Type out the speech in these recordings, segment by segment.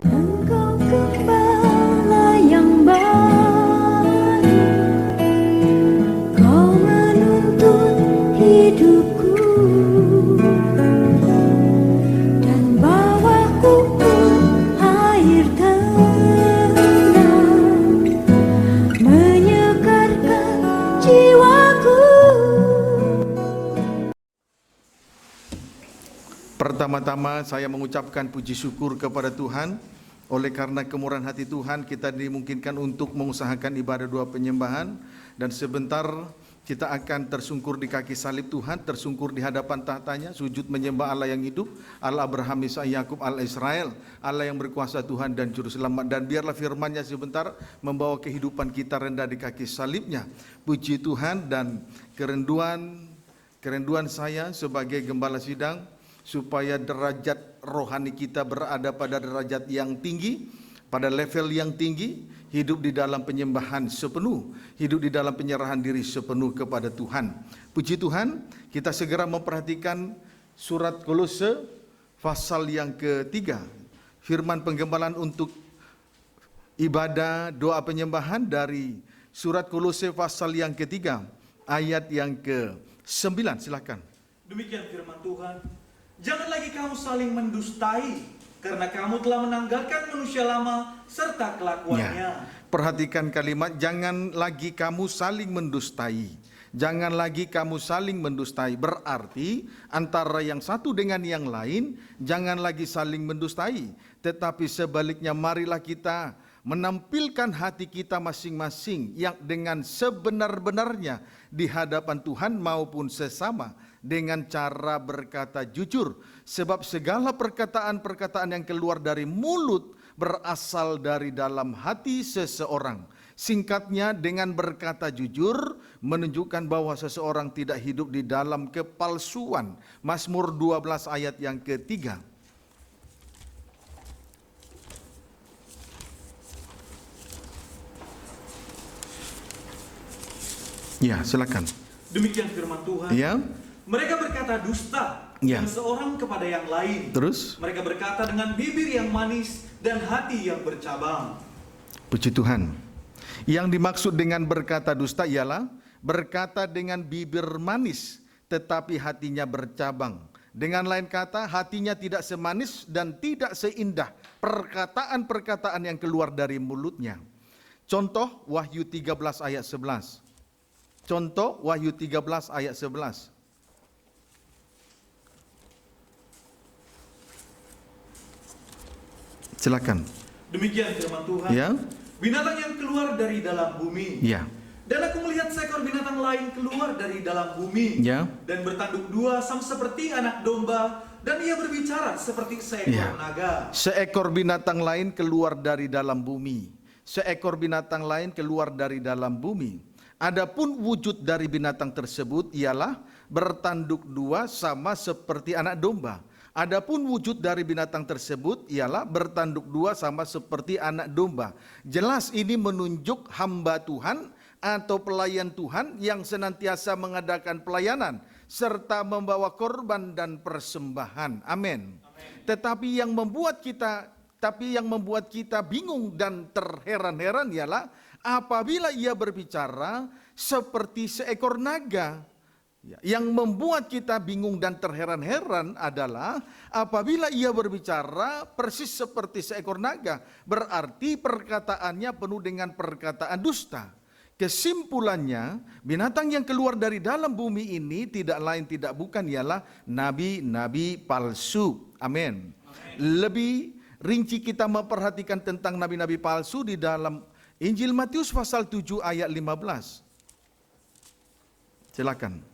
Engkau gembala yang baik, Kau menuntun hidupku dan bawaku ke air tenang, menyegarkan jiwaku. Pertama-tama saya mengucapkan puji syukur kepada Tuhan. Oleh karena kemurahan hati Tuhan, kita dimungkinkan untuk mengusahakan ibadah doa penyembahan. Dan sebentar kita akan tersungkur di kaki salib Tuhan, tersungkur di hadapan tahtanya, sujud menyembah Allah yang hidup, Allah Abraham, Ishak, Yakub, Allah Israel, Allah yang berkuasa Tuhan dan Juru Selamat. Dan biarlah firman-Nya sebentar membawa kehidupan kita rendah di kaki salibnya. Puji Tuhan. Dan kerinduan saya sebagai gembala sidang, supaya derajat rohani kita berada pada derajat yang tinggi, pada level yang tinggi, hidup di dalam penyembahan sepenuh, hidup di dalam penyerahan diri sepenuh kepada Tuhan. Puji Tuhan, kita segera memperhatikan surat Kolose pasal yang ketiga. Firman penggembalaan untuk ibadah doa penyembahan dari surat Kolose pasal yang ketiga, ayat yang ke-9. Silakan. Demikian firman Tuhan. Jangan lagi kamu saling mendustai, karena kamu telah menanggalkan manusia lama serta kelakuannya. Ya, perhatikan kalimat, jangan lagi kamu saling mendustai. Jangan lagi kamu saling mendustai. Berarti antara yang satu dengan yang lain, jangan lagi saling mendustai. Tetapi sebaliknya, marilah kita menampilkan hati kita masing-masing yang dengan sebenar-benarnya di hadapan Tuhan maupun sesama, dengan cara berkata jujur, sebab segala perkataan-perkataan yang keluar dari mulut berasal dari dalam hati seseorang. Singkatnya, dengan berkata jujur menunjukkan bahwa seseorang tidak hidup di dalam kepalsuan. Mazmur 12 ayat yang ketiga. Ya, silakan. Demikian firman Tuhan. Ya. Mereka berkata dusta Ya. seorang kepada yang lain. Terus? Mereka berkata dengan bibir yang manis dan hati yang bercabang. Puji Tuhan. Yang dimaksud dengan berkata dusta ialah berkata dengan bibir manis, tetapi hatinya bercabang. Dengan lain kata, hatinya tidak semanis dan tidak seindah perkataan-perkataan yang keluar dari mulutnya. Contoh Wahyu 13 ayat 11. Contoh Wahyu 13 ayat 11. Silakan. Demikian firman Tuhan. Ya. Binatang yang keluar dari dalam bumi. Ya. Dan aku melihat seekor binatang lain keluar dari dalam bumi. Ya. Dan bertanduk dua sama seperti anak domba. Dan ia berbicara seperti seekor naga. Seekor binatang lain keluar dari dalam bumi. Seekor binatang lain keluar dari dalam bumi. Adapun wujud dari binatang tersebut ialah bertanduk dua sama seperti anak domba. Adapun wujud dari binatang tersebut ialah bertanduk dua sama seperti anak domba. Jelas ini menunjuk hamba Tuhan atau pelayan Tuhan yang senantiasa mengadakan pelayanan serta membawa korban dan persembahan. Amin. Tetapi yang membuat kita bingung dan terheran-heran ialah apabila ia berbicara seperti seekor naga. Yang membuat kita bingung dan terheran-heran adalah apabila ia berbicara persis seperti seekor naga, berarti perkataannya penuh dengan perkataan dusta. Kesimpulannya, binatang yang keluar dari dalam bumi ini tidak lain tidak bukan ialah nabi-nabi palsu. Amin. Lebih rinci kita memperhatikan tentang nabi-nabi palsu di dalam Injil Matius pasal 7 ayat 15. Silakan.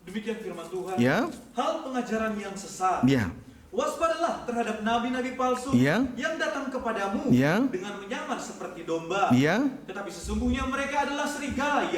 Demikian firman Tuhan. Ya. Hal pengajaran yang sesat. Ya. Waspadalah terhadap nabi-nabi palsu Ya. yang datang kepadamu Ya. dengan menyamar seperti domba. Ya. Tetapi sesungguhnya mereka adalah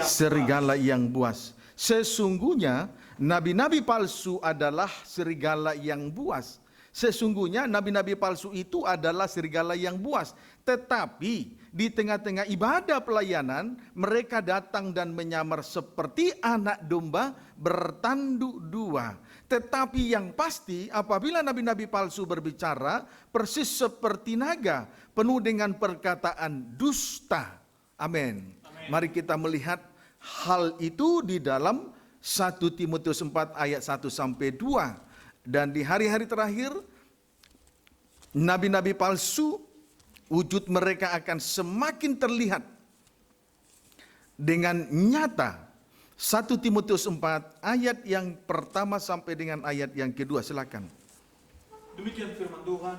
serigala yang buas. Sesungguhnya nabi-nabi palsu adalah serigala yang buas. Sesungguhnya nabi-nabi palsu itu adalah serigala yang buas. Tetapi di tengah-tengah ibadah pelayanan, mereka datang dan menyamar seperti anak domba bertanduk dua. Tetapi yang pasti apabila nabi-nabi palsu berbicara persis seperti naga, penuh dengan perkataan dusta. Amin. Mari kita melihat hal itu di dalam 1 Timotius 4 ayat 1 sampai 2. Dan di hari-hari terakhir nabi-nabi palsu, wujud mereka akan semakin terlihat dengan nyata. 1 Timotius 4 ayat yang pertama sampai dengan ayat yang kedua, silakan. Demikian firman Tuhan.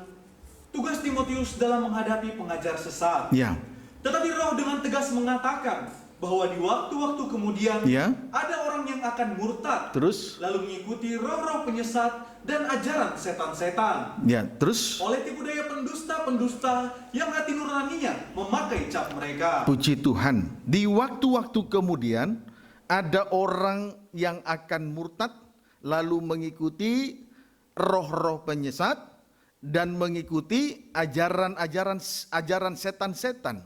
Tugas Timotius dalam menghadapi pengajar sesat. Ya. Tetapi Roh dengan tegas mengatakan bahwa di waktu-waktu kemudian Ya. ada orang yang akan murtad, Terus? lalu mengikuti roh-roh penyesat dan ajaran setan-setan. Ya, terus? Oleh tipu daya pendusta-pendusta yang hati nuraninya memakai cap mereka. Puji Tuhan. Di waktu-waktu kemudian ada orang yang akan murtad lalu mengikuti roh-roh penyesat dan mengikuti ajaran setan-setan.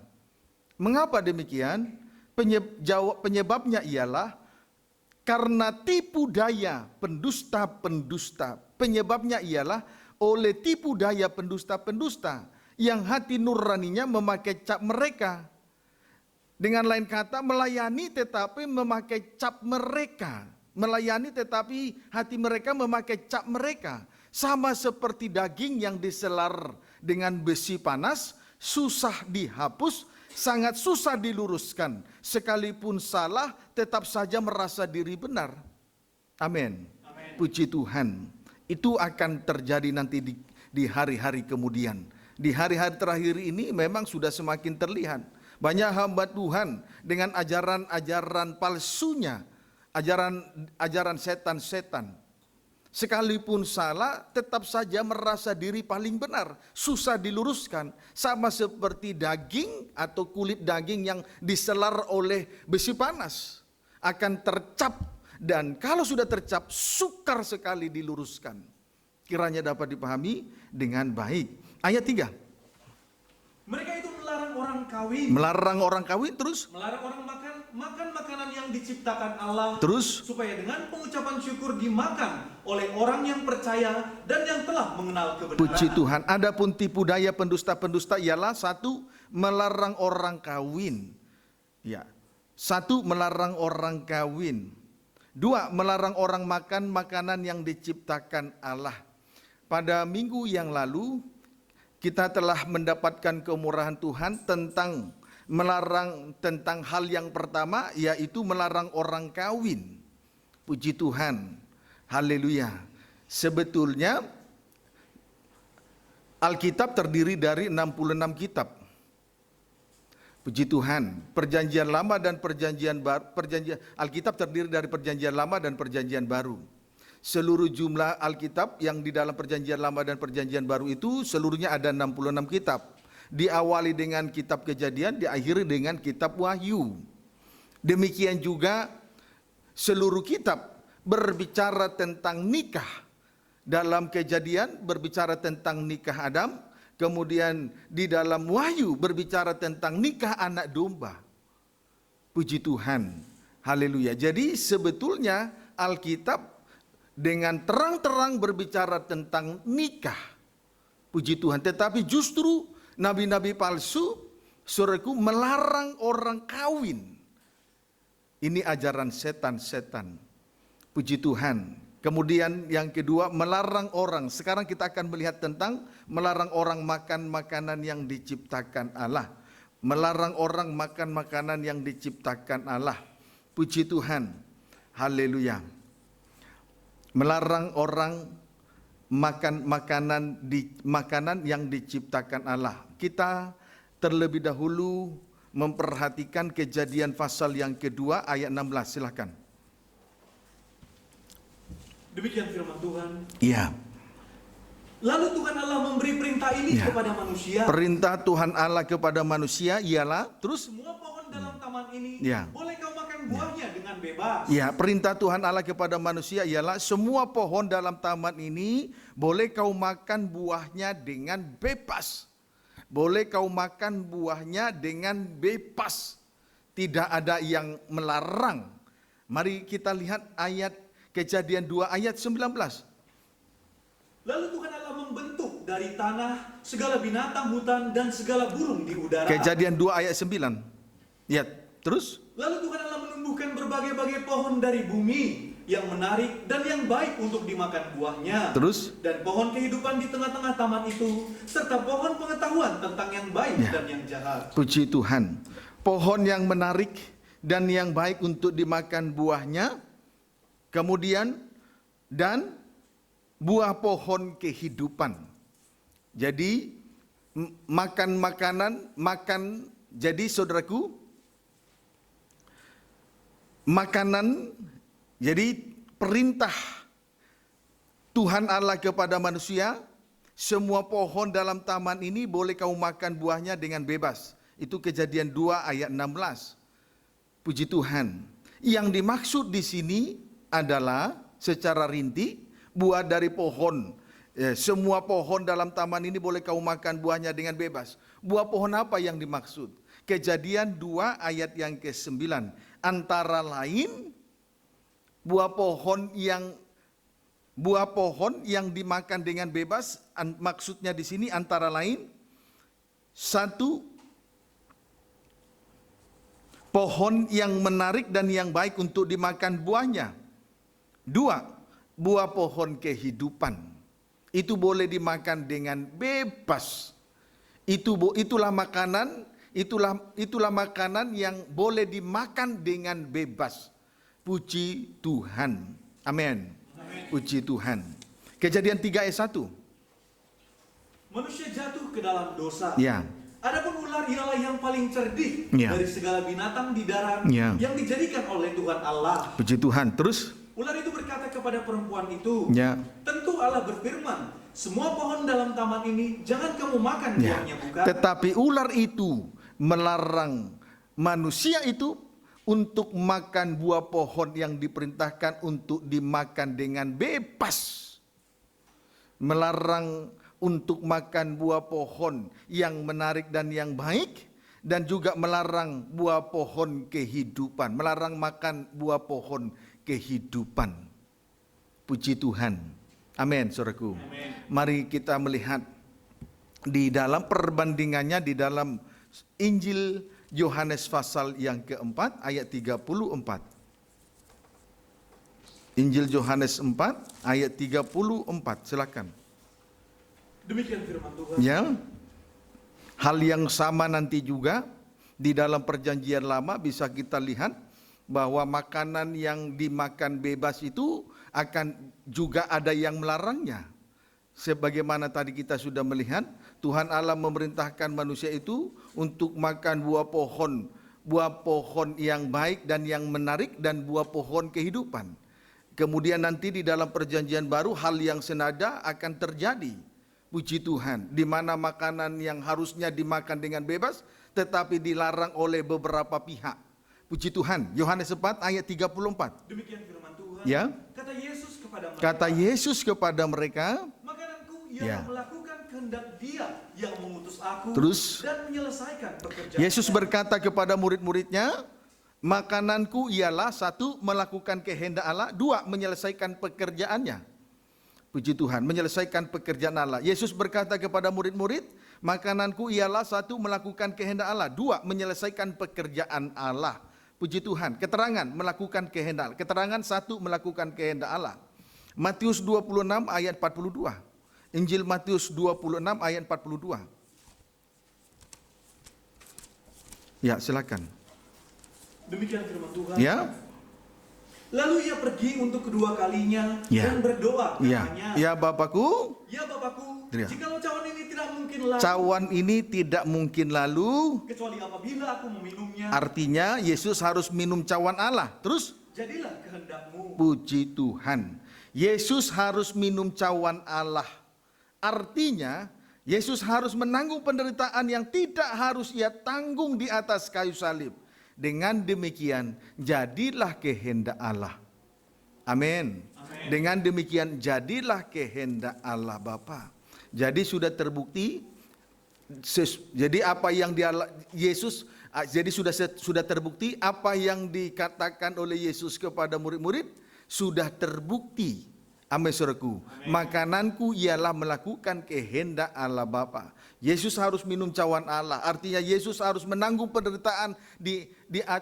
Mengapa demikian? Penyebabnya ialah karena tipu daya pendusta-pendusta. Penyebabnya ialah oleh tipu daya pendusta-pendusta yang hati nuraninya memakai cap mereka. Dengan lain kata, melayani tetapi memakai cap mereka. Melayani tetapi hati mereka memakai cap mereka. Sama seperti daging yang diselar dengan besi panas, susah dihapus, sangat susah diluruskan. Sekalipun salah, tetap saja merasa diri benar. Amin. Puji Tuhan. Itu akan terjadi nanti di hari-hari kemudian. Di hari-hari terakhir ini memang sudah semakin terlihat. Banyak hamba Tuhan dengan ajaran-ajaran palsunya, ajaran setan-setan. Sekalipun salah, tetap saja merasa diri paling benar, susah diluruskan. Sama seperti daging atau kulit daging yang diselar oleh besi panas. Akan tercap, dan kalau sudah tercap, sukar sekali diluruskan. Kiranya dapat dipahami dengan baik. Ayat 3. Mereka itu melarang orang kawin. Melarang orang kawin, terus? Melarang orang makan makanan yang diciptakan Allah. Terus? Supaya dengan pengucapan syukur dimakan oleh orang yang percaya dan yang telah mengenal kebenaran. Puji Tuhan. Adapun tipu daya pendusta-pendusta ialah 1, melarang orang kawin. Ya. 1, melarang orang kawin. 2, melarang orang makan makanan yang diciptakan Allah. Pada minggu yang lalu kita telah mendapatkan kemurahan Tuhan tentang melarang tentang hal yang pertama, yaitu melarang orang kawin. Puji Tuhan. Haleluya. Sebetulnya Alkitab terdiri dari 66 kitab. Puji Tuhan. Perjanjian Lama dan Perjanjian Baru, Alkitab terdiri dari Perjanjian Lama dan Perjanjian Baru. Seluruh jumlah Alkitab yang di dalam Perjanjian Lama dan Perjanjian Baru itu seluruhnya ada 66 kitab. Diawali dengan kitab Kejadian, diakhiri dengan kitab Wahyu. Demikian juga seluruh kitab berbicara tentang nikah. Dalam Kejadian berbicara tentang nikah Adam, kemudian di dalam Wahyu berbicara tentang nikah anak domba. Puji Tuhan. Haleluya. Jadi sebetulnya Alkitab dengan terang-terang berbicara tentang nikah. Puji Tuhan. Tetapi justru nabi-nabi palsu, saudaraku, melarang orang kawin. Ini ajaran setan-setan. Puji Tuhan. Kemudian yang kedua, melarang orang. Sekarang kita akan melihat tentang melarang orang makan makanan yang diciptakan Allah. Melarang orang makan makanan yang diciptakan Allah. Puji Tuhan. Haleluya. Melarang orang makan makanan yang diciptakan Allah. Kita terlebih dahulu memperhatikan Kejadian pasal yang kedua ayat 16. Silakan. Demikian firman Tuhan. Iya. Lalu Tuhan Allah memberi perintah ini Ya. kepada manusia. Perintah Tuhan Allah kepada manusia ialah terus. Semua pohon dalam taman ini Ya. boleh kau makan buahnya dengan bebas. Ya, perintah Tuhan Allah kepada manusia ialah semua pohon dalam taman ini boleh kau makan buahnya dengan bebas. Boleh kau makan buahnya dengan bebas. Tidak ada yang melarang. Mari kita lihat ayat Kejadian 2 ayat 19. Lalu Tuhan Allah membentuk dari tanah segala binatang hutan dan segala burung di udara. Kejadian 2 ayat 9. Lihat, terus. Lalu Tuhan Allah menumbuhkan berbagai-bagai pohon dari bumi yang menarik dan yang baik untuk dimakan buahnya. Terus. Dan pohon kehidupan di tengah-tengah taman itu, serta pohon pengetahuan tentang yang baik dan yang jahat. Puji Tuhan. Pohon yang menarik dan yang baik untuk dimakan buahnya. Kemudian, dan buah pohon kehidupan. Jadi, jadi saudaraku, makanan, jadi perintah Tuhan Allah kepada manusia, semua pohon dalam taman ini boleh kamu makan buahnya dengan bebas. Itu Kejadian 2 ayat 16. Puji Tuhan. Yang dimaksud di sini adalah secara rinci buah dari pohon. Semua pohon dalam taman ini boleh kamu makan buahnya dengan bebas. Buah pohon apa yang dimaksud? Kejadian 2 ayat yang ke-9. Antara lain buah pohon yang dimakan dengan bebas, maksudnya di sini antara lain, 1, pohon yang menarik dan yang baik untuk dimakan buahnya. 2, buah pohon kehidupan. Itu boleh dimakan dengan bebas. Itulah makanan yang boleh dimakan dengan bebas. Puji Tuhan. Amin. Puji Tuhan. Kejadian 3 ayat 1. Manusia jatuh ke dalam dosa. Ya. Adapun ular ialah yang paling cerdik dari segala binatang di darat yang dijadikan oleh Tuhan Allah. Puji Tuhan. Terus? Ular itu berkata kepada perempuan itu, tentu Allah berfirman, semua pohon dalam taman ini jangan kamu makan buahnya, bukan? Tetapi ular itu melarang manusia itu untuk makan buah pohon yang diperintahkan untuk dimakan dengan bebas. Melarang untuk makan buah pohon yang menarik dan yang baik, dan juga melarang buah pohon kehidupan, melarang makan buah pohon kehidupan. Puji Tuhan. Amin, saudaraku. Amin. Mari kita melihat di dalam perbandingannya di dalam Injil Yohanes pasal yang keempat ayat 34. Injil Yohanes 4 ayat 34. Silakan. Demikian firman Tuhan. Ya. Hal yang sama nanti juga di dalam perjanjian lama bisa kita lihat bahwa makanan yang dimakan bebas itu akan juga ada yang melarangnya. Sebagaimana tadi kita sudah melihat, Tuhan Allah memerintahkan manusia itu untuk makan buah pohon yang baik dan yang menarik, dan buah pohon kehidupan. Kemudian nanti di dalam perjanjian baru hal yang senada akan terjadi. Puji Tuhan, di mana makanan yang harusnya dimakan dengan bebas tetapi dilarang oleh beberapa pihak. Puji Tuhan. Yohanes 4 ayat 34. Demikian firman Tuhan. Ya. Kata Yesus kepada mereka, makananku ialah melakukan kehendak Dia yang mengutus aku. Terus, dan menyelesaikan pekerjaan. Yesus berkata kepada murid-muridnya, makananku ialah 1, melakukan kehendak Allah, 2, menyelesaikan pekerjaannya. Puji Tuhan, menyelesaikan pekerjaan Allah. Yesus berkata kepada murid-murid, makananku ialah 1, melakukan kehendak Allah, 2, menyelesaikan pekerjaan Allah. Puji Tuhan. Keterangan melakukan kehendak. Keterangan 1, melakukan kehendak Allah. Matius 26 ayat 42. Injil Matius 26 ayat 42. Ya, silakan. Demikian firman Tuhan. Ya. Lalu ia pergi untuk kedua kalinya dan berdoa katanya, Ya Bapakku, jikalau cawan ini tidak mungkin lalu, cawan ini tidak mungkin lalu, kecuali apabila aku meminumnya. Artinya Yesus harus minum cawan Allah. Terus, jadilah kehendakmu. Puji Tuhan. Yesus harus minum cawan Allah. Artinya Yesus harus menanggung penderitaan yang tidak harus ia tanggung di atas kayu salib. Dengan demikian, jadilah kehendak Allah. Amin. Dengan demikian, jadilah kehendak Allah Bapa. Jadi sudah terbukti. Jadi apa yang sudah terbukti apa yang dikatakan oleh Yesus kepada murid-murid sudah terbukti. Amin saudaraku. Makananku ialah melakukan kehendak Allah Bapa. Yesus harus minum cawan Allah. Artinya Yesus harus menanggung penderitaan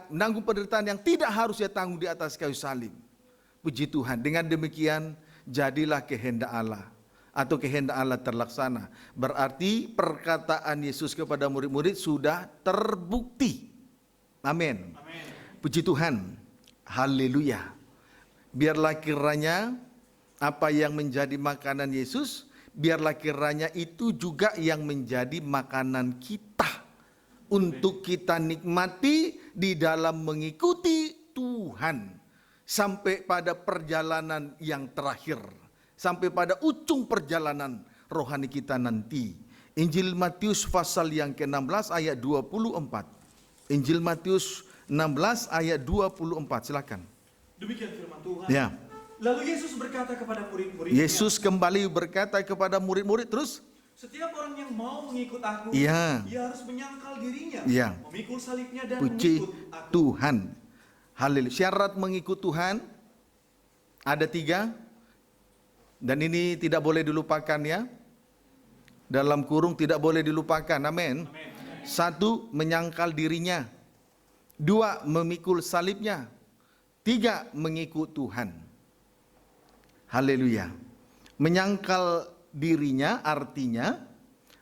menanggung penderitaan yang tidak harus dia tanggung di atas kayu salib. Puji Tuhan. Dengan demikian jadilah kehendak Allah atau kehendak Allah terlaksana. Berarti perkataan Yesus kepada murid-murid sudah terbukti. Amin. Puji Tuhan. Haleluya. Biarlah kiranya apa yang menjadi makanan Yesus, biarlah kiranya itu juga yang menjadi makanan kita untuk kita nikmati di dalam mengikuti Tuhan sampai pada perjalanan yang terakhir, sampai pada ujung perjalanan rohani kita nanti. Injil Matius pasal yang ke-16 ayat 24. Injil Matius 16 ayat 24, silakan. Demikian firman Tuhan. Ya. Lalu Yesus berkata kepada murid-muridnya, Yesus kembali berkata kepada murid-murid terus, setiap orang yang mau mengikut aku, Ya. ia harus menyangkal dirinya, Ya. memikul salibnya dan puji mengikut aku. Tuhan. Haleluya. Syarat mengikut Tuhan ada 3, dan ini tidak boleh dilupakan ya. Dalam kurung tidak boleh dilupakan. Amin. 1, menyangkal dirinya. 2, memikul salibnya. 3, mengikut Tuhan. Haleluya. Menyangkal dirinya artinya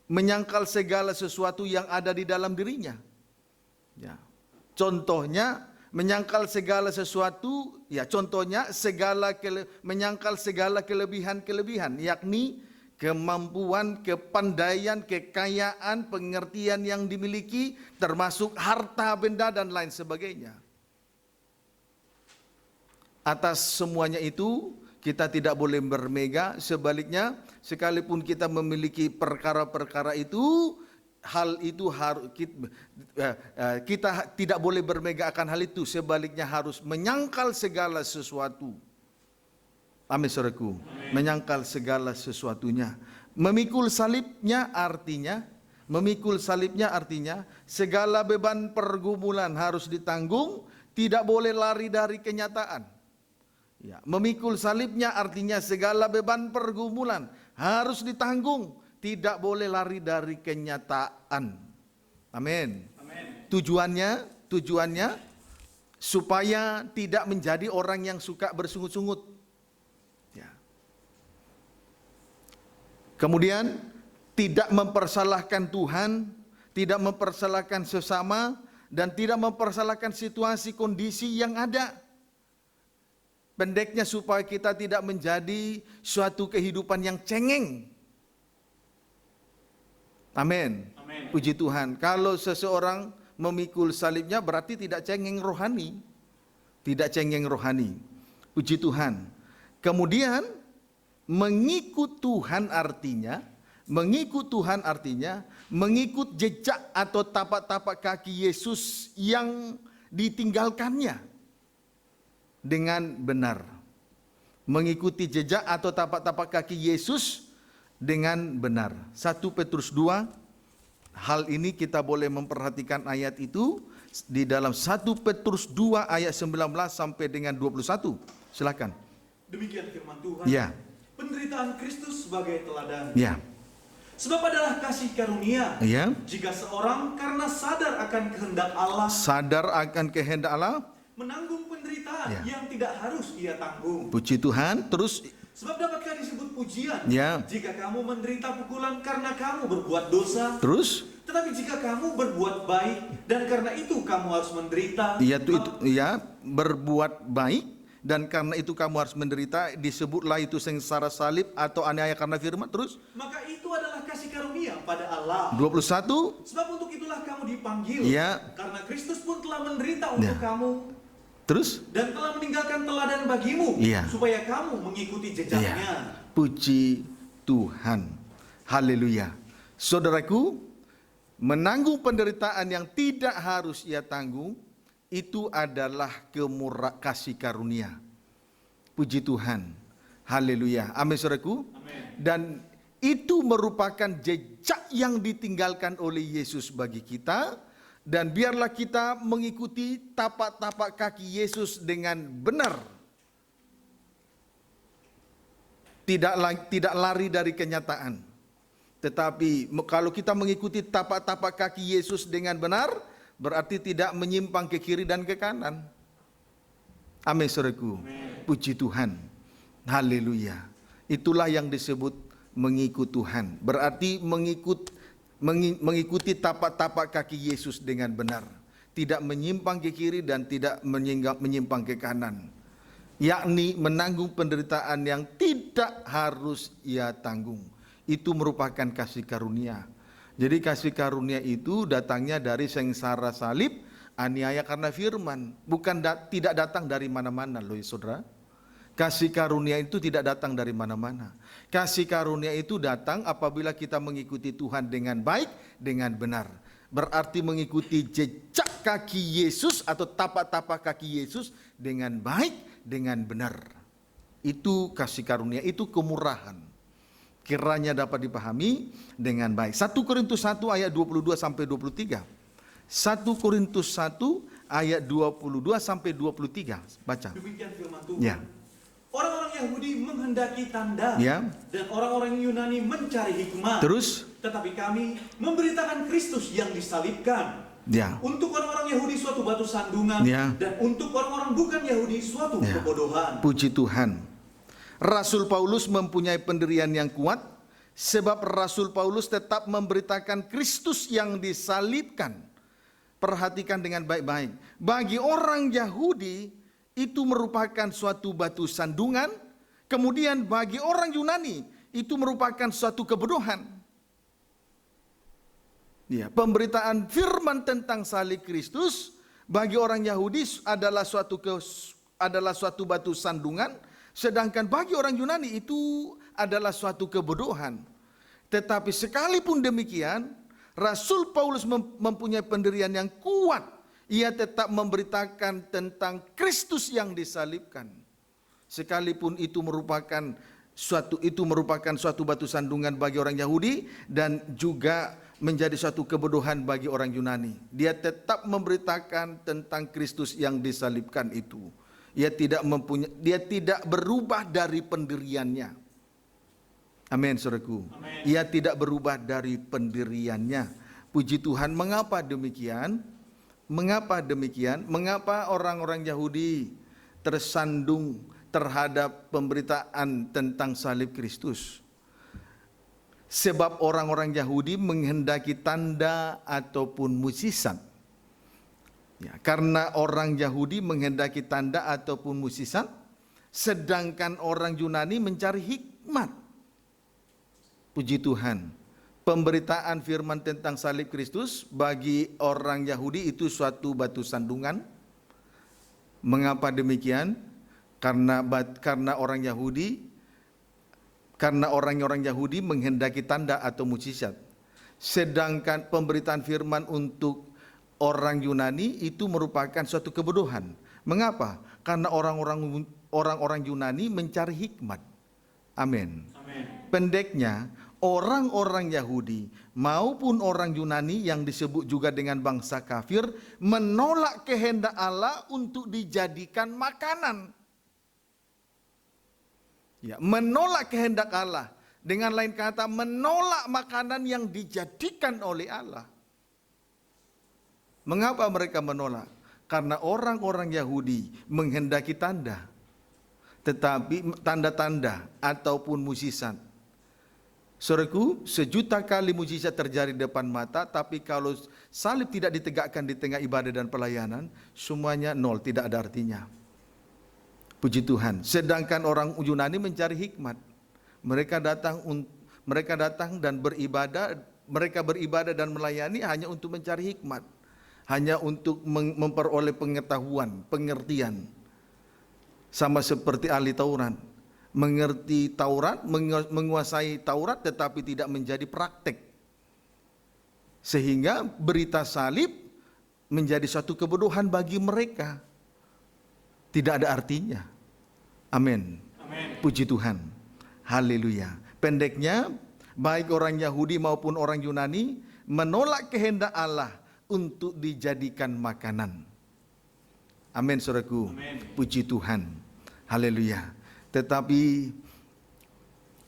menyangkal segala sesuatu yang ada di dalam dirinya. Ya. Contohnya menyangkal segala sesuatu, ya contohnya menyangkal segala kelebihan-kelebihan, yakni kemampuan, kepandaian, kekayaan, pengertian yang dimiliki, termasuk harta benda dan lain sebagainya. Atas semuanya itu kita tidak boleh bermega. Sebaliknya, sekalipun kita memiliki perkara-perkara itu, hal itu harus kita tidak boleh bermega akan hal itu. Sebaliknya harus menyangkal segala sesuatu. Amin saudaraku. Menyangkal segala sesuatunya. Memikul salibnya artinya segala beban pergumulan harus ditanggung, tidak boleh lari dari kenyataan. Ya, memikul salibnya artinya segala beban pergumulan harus ditanggung, tidak boleh lari dari kenyataan. Amin. Tujuannya supaya tidak menjadi orang yang suka bersungut-sungut. Ya. Kemudian tidak mempersalahkan Tuhan, tidak mempersalahkan sesama, dan tidak mempersalahkan situasi kondisi yang ada. Pendeknya supaya kita tidak menjadi suatu kehidupan yang cengeng. Amin. Puji Tuhan. Kalau seseorang memikul salibnya berarti tidak cengeng rohani. Tidak cengeng rohani. Puji Tuhan. Kemudian mengikut Tuhan artinya mengikut jejak atau tapak-tapak kaki Yesus yang ditinggalkannya dengan benar. Mengikuti jejak atau tapak-tapak kaki Yesus dengan benar. 1 Petrus 2, hal ini kita boleh memperhatikan ayat itu di dalam 1 Petrus 2 ayat 19 sampai dengan 21. Silakan. Demikian firman Tuhan. Ya. Penderitaan Kristus sebagai teladan. Ya. Sebab adalah kasih karunia, Ya. jika seorang karena sadar akan kehendak Allah, menanggung penderitaan Ya. yang tidak harus ia tanggung. Puji Tuhan. Terus Sebab dapatkah disebut pujian Ya. jika kamu menderita pukulan karena kamu berbuat dosa? Terus Tetapi jika kamu berbuat baik dan karena itu kamu harus menderita, berbuat baik dan karena itu kamu harus menderita, disebutlah itu sengsara salib atau aniaya karena firman. Terus maka itu adalah kasih karunia pada Allah. 21. Sebab untuk itulah kamu dipanggil, Ya. karena Kristus pun telah menderita untuk kamu Terus dan telah meninggalkan teladan bagimu, Ya. supaya kamu mengikuti jejaknya. Ya. Puji Tuhan. Haleluya. Saudaraku, menanggung penderitaan yang tidak harus ia tanggung itu adalah kasih karunia. Puji Tuhan. Haleluya. Amin saudaraku. Dan itu merupakan jejak yang ditinggalkan oleh Yesus bagi kita. Dan biarlah kita mengikuti tapak-tapak kaki Yesus dengan benar. tidak lari dari kenyataan. Tetapi kalau kita mengikuti tapak-tapak kaki Yesus dengan benar, berarti tidak menyimpang ke kiri dan ke kanan. Amin, saudaraku. Puji Tuhan. Haleluya. Itulah yang disebut mengikut Tuhan. Berarti mengikuti tapak-tapak kaki Yesus dengan benar. Tidak menyimpang ke kiri dan tidak menyimpang ke kanan. Yakni menanggung penderitaan yang tidak harus ia tanggung. Itu merupakan kasih karunia. Jadi kasih karunia itu datangnya dari sengsara salib, aniaya karena firman. Bukan tidak datang dari mana-mana loh saudara. Kasih karunia itu tidak datang dari mana-mana. Kasih karunia itu datang apabila kita mengikuti Tuhan dengan baik, dengan benar. Berarti mengikuti jejak kaki Yesus atau tapak-tapak kaki Yesus dengan baik, dengan benar. Itu kasih karunia, itu kemurahan. Kiranya dapat dipahami dengan baik. 1 Korintus 1 ayat 22 sampai 23. 1 Korintus 1 ayat 22 sampai 23. Baca. Demikian firman Tuhan. Ya. Orang-orang Yahudi menghendaki tanda, Ya. dan orang-orang Yunani mencari hikmah. Terus? Tetapi kami memberitakan Kristus yang disalibkan. Ya. Untuk orang-orang Yahudi suatu batu sandungan, Ya. dan untuk orang-orang bukan Yahudi suatu Ya. kebodohan. Puji Tuhan. Rasul Paulus mempunyai pendirian yang kuat, sebab Rasul Paulus tetap memberitakan Kristus yang disalibkan. Perhatikan dengan baik-baik. Bagi orang Yahudi itu merupakan suatu batu sandungan, kemudian bagi orang Yunani itu merupakan suatu kebodohan. Ya, pemberitaan firman tentang salib Kristus bagi orang Yahudi adalah suatu batu sandungan, sedangkan bagi orang Yunani itu adalah suatu kebodohan. Tetapi sekalipun demikian, Rasul Paulus mempunyai pendirian yang kuat. Ia tetap memberitakan tentang Kristus yang disalibkan. Sekalipun itu merupakan suatu batu sandungan bagi orang Yahudi dan juga menjadi suatu kebodohan bagi orang Yunani. Dia tetap memberitakan tentang Kristus yang disalibkan itu. Dia tidak berubah dari pendiriannya. Amin, saudaraku. Amin. Ia tidak berubah dari pendiriannya. Puji Tuhan. Mengapa demikian? Mengapa demikian? Mengapa orang-orang Yahudi tersandung terhadap pemberitaan tentang salib Kristus? Sebab orang-orang Yahudi menghendaki tanda ataupun mukjizat. Ya, karena orang Yahudi menghendaki tanda ataupun mukjizat, sedangkan orang Yunani mencari hikmat. Puji Tuhan. Pemberitaan firman tentang salib Kristus bagi orang Yahudi itu suatu batu sandungan. Mengapa demikian? Karena orang Yahudi menghendaki tanda atau mukjizat. Sedangkan pemberitaan firman untuk orang Yunani itu merupakan suatu kebodohan. Mengapa? Karena orang-orang Yunani mencari hikmat. Amin. Pendeknya, orang-orang Yahudi maupun orang Yunani yang disebut juga dengan bangsa kafir menolak kehendak Allah untuk dijadikan makanan. Ya, menolak kehendak Allah. Dengan lain kata, menolak makanan yang dijadikan oleh Allah. Mengapa mereka menolak? Karena orang-orang Yahudi menghendaki tanda. Tetapi tanda-tanda ataupun mukjizat. Saudaraku, sejuta kali mukjizat terjadi di depan mata, tapi kalau salib tidak ditegakkan di tengah ibadah dan pelayanan, semuanya nol, tidak ada artinya. Puji Tuhan. Sedangkan orang Yunani mencari hikmat. Mereka datang dan beribadah, mereka beribadah dan melayani hanya untuk mencari hikmat. Hanya untuk memperoleh pengetahuan, pengertian. Sama seperti ahli Taurat. Mengerti Taurat, menguasai Taurat tetapi tidak menjadi praktek. Sehingga berita salib menjadi suatu kebodohan bagi mereka. Tidak ada artinya. Amin. Puji Tuhan. Haleluya. Pendeknya, baik orang Yahudi maupun orang Yunani menolak kehendak Allah untuk dijadikan makanan. Amin, saudaraku. Puji Tuhan. Haleluya. Tetapi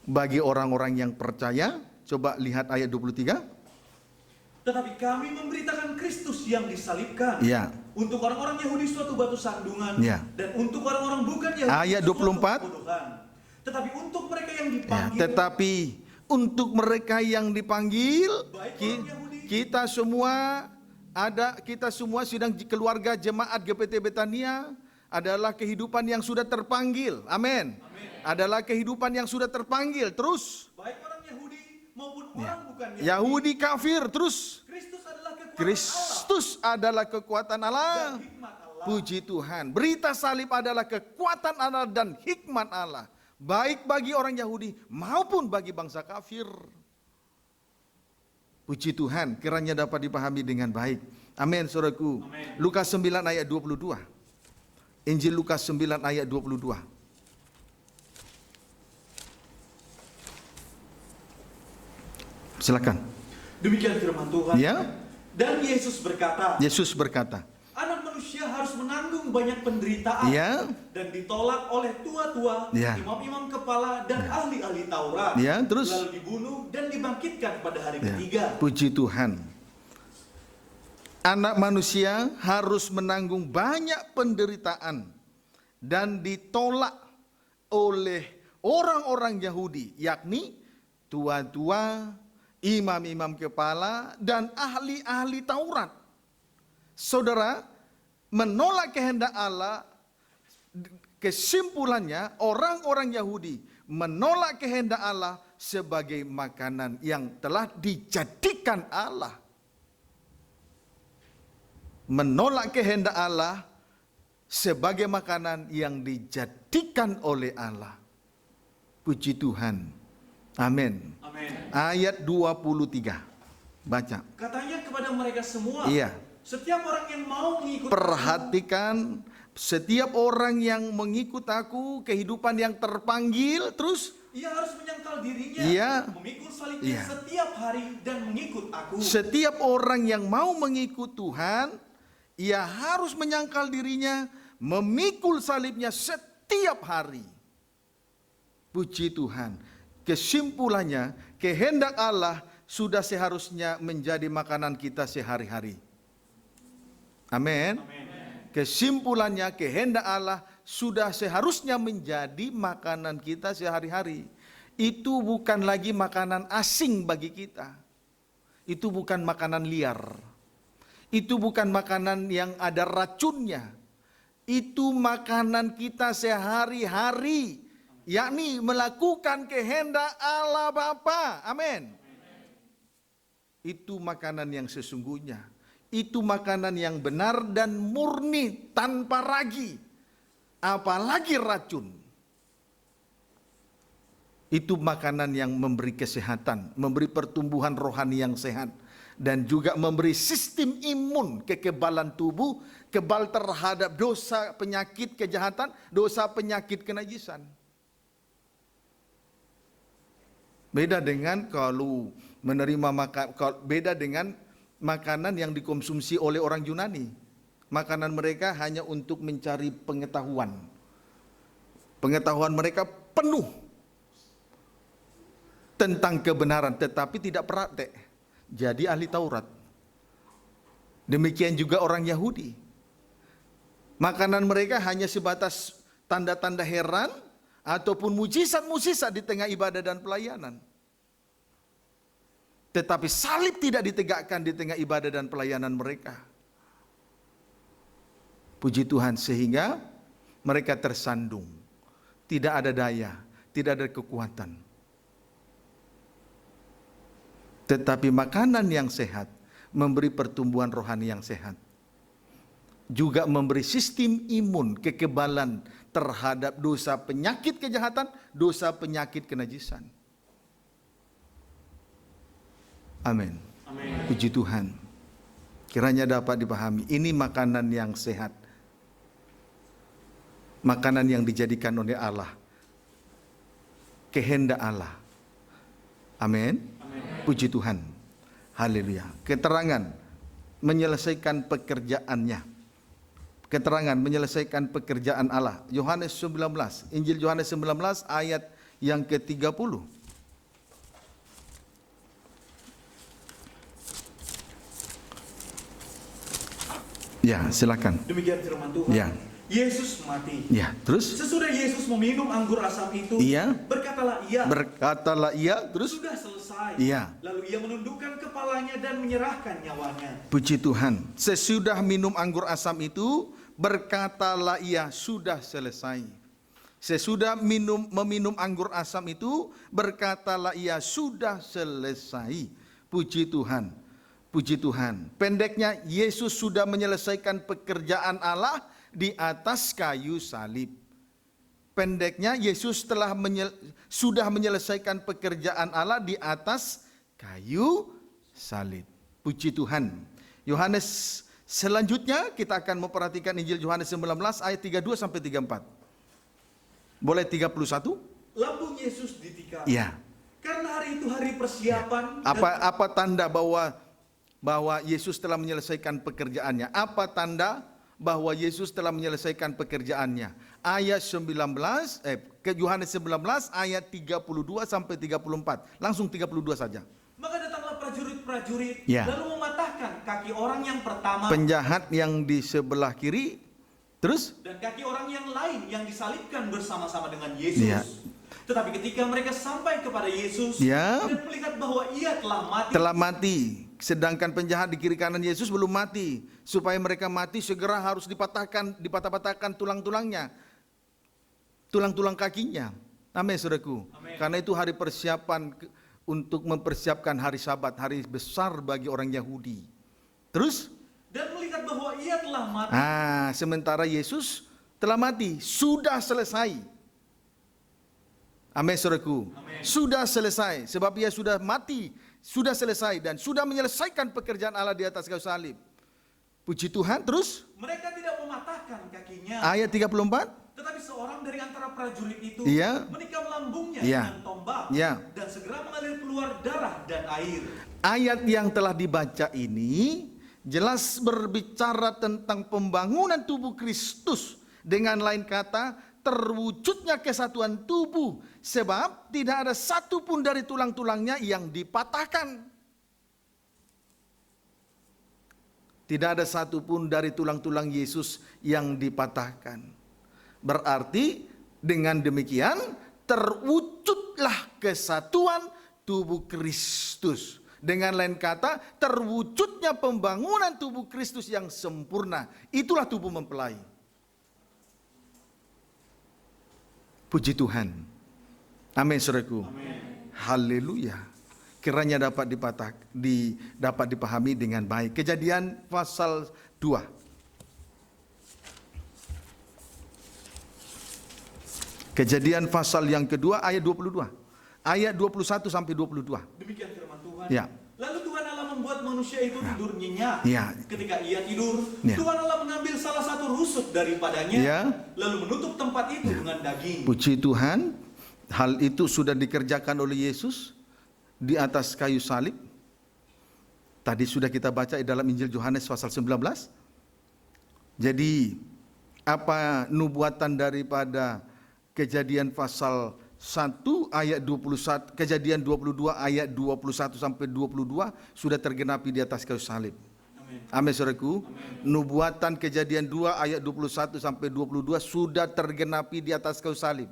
bagi orang-orang yang percaya. Coba lihat ayat 23. Tetapi kami memberitakan Kristus yang disalibkan. Ya. Untuk orang-orang Yahudi suatu batu sandungan. Ya. Dan untuk orang-orang bukan Yahudi Ayat suatu 24. kebodohan. Tetapi untuk mereka yang Ya, dipanggil. tetapi untuk mereka yang dipanggil, Baik orang Yahudi. kita semua sidang keluarga jemaat GPT Betania adalah kehidupan yang sudah terpanggil. Amin. Adalah kehidupan yang sudah terpanggil. Terus Baik orang Yahudi maupun orang bukan Yahudi kafir. Terus Kristus adalah kekuatan Allah Kristus adalah kekuatan Allah. dan hikmat Allah. Puji Tuhan. Berita salib adalah kekuatan Allah dan hikmat Allah. Baik bagi orang Yahudi maupun bagi bangsa kafir. Puji Tuhan, kiranya dapat dipahami dengan baik. Amin, saudaraku. Amin. Lukas 9 ayat 22. Injil Lukas 9 ayat 22. Silakan. Demikian firman Tuhan. Ya. Dan Yesus berkata, Yesus berkata, Anak manusia harus menanggung banyak penderitaan ya, dan ditolak oleh tua-tua, Ya. imam-imam kepala dan ahli-ahli Taurat. Ya, terus? Lalu dibunuh dan dibangkitkan pada hari ya. ketiga. Puji Tuhan. Anak manusia harus menanggung banyak penderitaan dan ditolak oleh orang-orang Yahudi, yakni tua-tua, imam-imam kepala, dan ahli-ahli Taurat. Saudara, menolak kehendak Allah, kesimpulannya orang-orang Yahudi menolak kehendak Allah sebagai makanan yang telah dijadikan Allah. Menolak kehendak Allah sebagai makanan yang dijadikan oleh Allah. Puji Tuhan. Amin. Amin. Ayat 23. Baca. Katanya kepada mereka semua, Iya. setiap orang yang mau mengikut Perhatikan, setiap orang yang mengikut aku, kehidupan yang terpanggil, terus ia harus menyangkal dirinya, Iya. memikul salibnya Iya. setiap hari dan mengikut aku. setiap orang yang mau mengikut Tuhan, ia harus menyangkal dirinya, memikul salibnya setiap hari. Puji Tuhan. Kesimpulannya, kehendak Allah sudah seharusnya menjadi makanan kita sehari-hari. Amin. Kesimpulannya, kehendak Allah sudah seharusnya menjadi makanan kita sehari-hari. Itu bukan lagi makanan asing bagi kita. Itu bukan makanan liar. Itu bukan makanan yang ada racunnya. Itu makanan kita sehari-hari, yakni melakukan kehendak Allah Bapa. Amin. Itu makanan yang sesungguhnya. Itu makanan yang benar dan murni tanpa ragi, apalagi racun. Itu makanan yang memberi kesehatan, memberi pertumbuhan rohani yang sehat, dan juga memberi sistem imun, kekebalan tubuh, kebal terhadap dosa, penyakit, kejahatan, dosa, penyakit, kenajisan. Beda dengan kalau menerima beda dengan makanan yang dikonsumsi oleh orang Yunani. Makanan mereka hanya untuk mencari pengetahuan. Pengetahuan mereka penuh tentang kebenaran, tetapi tidak praktek. Jadi ahli Taurat. Demikian juga orang Yahudi. Makanan mereka hanya sebatas tanda-tanda heran ataupun mujizat-mujizat di tengah ibadah dan pelayanan. Tetapi salib tidak ditegakkan di tengah ibadah dan pelayanan mereka. Puji Tuhan, sehingga mereka tersandung. Tidak ada daya, tidak ada kekuatan. Tetapi makanan yang sehat memberi pertumbuhan rohani yang sehat. Juga memberi sistem imun, kekebalan terhadap dosa, penyakit kejahatan, dosa, penyakit kenajisan. Amin. Puji Tuhan. Kiranya dapat dipahami. Ini makanan yang sehat. Makanan yang dijadikan oleh Allah. Kehendak Allah. Amin. Puji Tuhan. Haleluya. Keterangan menyelesaikan pekerjaannya. Keterangan menyelesaikan pekerjaan Allah. Yohanes 19. Injil Yohanes 19 ayat yang ke-30. Ya, silakan. Demikian firman Tuhan. Ya. Yesus mati. Ya, terus? Sesudah Yesus meminum anggur asam itu, Iya. berkatalah ia, Terus? sudah selesai. Iya. Lalu ia menundukkan kepalanya dan menyerahkan nyawanya. Puji Tuhan. Sesudah minum anggur asam itu, berkatalah ia, sudah selesai. Sesudah meminum anggur asam itu, berkatalah ia, sudah selesai. Puji Tuhan. Puji Tuhan. Pendeknya, Yesus sudah menyelesaikan pekerjaan Allah di atas kayu salib. Pendeknya, Yesus sudah menyelesaikan pekerjaan Allah di atas kayu salib. Puji Tuhan. Yohanes selanjutnya kita akan memperhatikan Injil Yohanes 19 ayat 32 sampai 34. Boleh 31? Lambung Yesus ditikam. Iya. Karena hari itu hari persiapan. Apa tanda bahwa Yesus telah menyelesaikan pekerjaannya? Apa tanda bahwa Yesus telah menyelesaikan pekerjaannya? Ayat 19 Yohanes 19 ayat 32 sampai 34. Langsung 32 saja. Maka datanglah prajurit-prajurit, Ya. lalu mematahkan kaki orang yang pertama Penjahat yang di sebelah kiri, terus dan kaki orang yang lain yang disalibkan bersama-sama dengan Yesus. Ya. Tetapi ketika mereka sampai kepada Yesus Ya. dan melihat bahwa ia telah mati, sedangkan penjahat di kiri kanan Yesus belum mati. Supaya mereka mati segera harus dipatah-patahkan tulang-tulangnya, tulang-tulang kakinya. Amin, saudaraku. Amin. Karena itu hari persiapan untuk mempersiapkan hari Sabat, hari besar bagi orang Yahudi. Terus? dan melihat bahwa ia telah mati. Sementara Yesus telah mati, sudah selesai. Amin, saudaraku. Amin. Sudah selesai, sebab ia sudah mati, sudah selesai dan sudah menyelesaikan pekerjaan Allah di atas kayu salib. Puji Tuhan. Terus Mereka tidak mematahkan kakinya, ayat 34. tetapi seorang dari antara prajurit itu Iya. menikam lambungnya Iya. dengan tombak Iya. dan segera mengalir keluar darah dan air. Ayat yang telah dibaca ini jelas berbicara tentang pembangunan tubuh Kristus. Dengan lain kata, terwujudnya kesatuan tubuh, sebab tidak ada satupun dari tulang-tulangnya yang dipatahkan. Tidak ada satupun dari tulang-tulang Yesus yang dipatahkan. Berarti dengan demikian terwujudlah kesatuan tubuh Kristus. Dengan lain kata, terwujudnya pembangunan tubuh Kristus yang sempurna. Itulah tubuh mempelai. Puji Tuhan. Amin, saudaraku. Haleluya. Kiranya dapat dipahami dengan baik. Kejadian pasal 2. Kejadian pasal yang kedua ayat 22. Ayat 21 sampai 22. Demikian firman Tuhan. Ya. Lalu Tuhan Allah membuat manusia itu tidur nyenyak. Ya. Ketika ia tidur, Ya. Tuhan Allah mengambil salah satu rusuk daripadanya, Ya. lalu menutup tempat itu dengan daging. Puji Tuhan. Hal itu sudah dikerjakan oleh Yesus di atas kayu salib. Tadi sudah kita baca di dalam Injil Yohanes pasal 19. Jadi apa nubuatan daripada Kejadian pasal 1 ayat 21, Kejadian 22 ayat 21 sampai 22 sudah tergenapi di atas kayu salib. Amin. Amin, saudaraku. Nubuatan Kejadian 2 ayat 21 sampai 22 sudah tergenapi di atas kayu salib.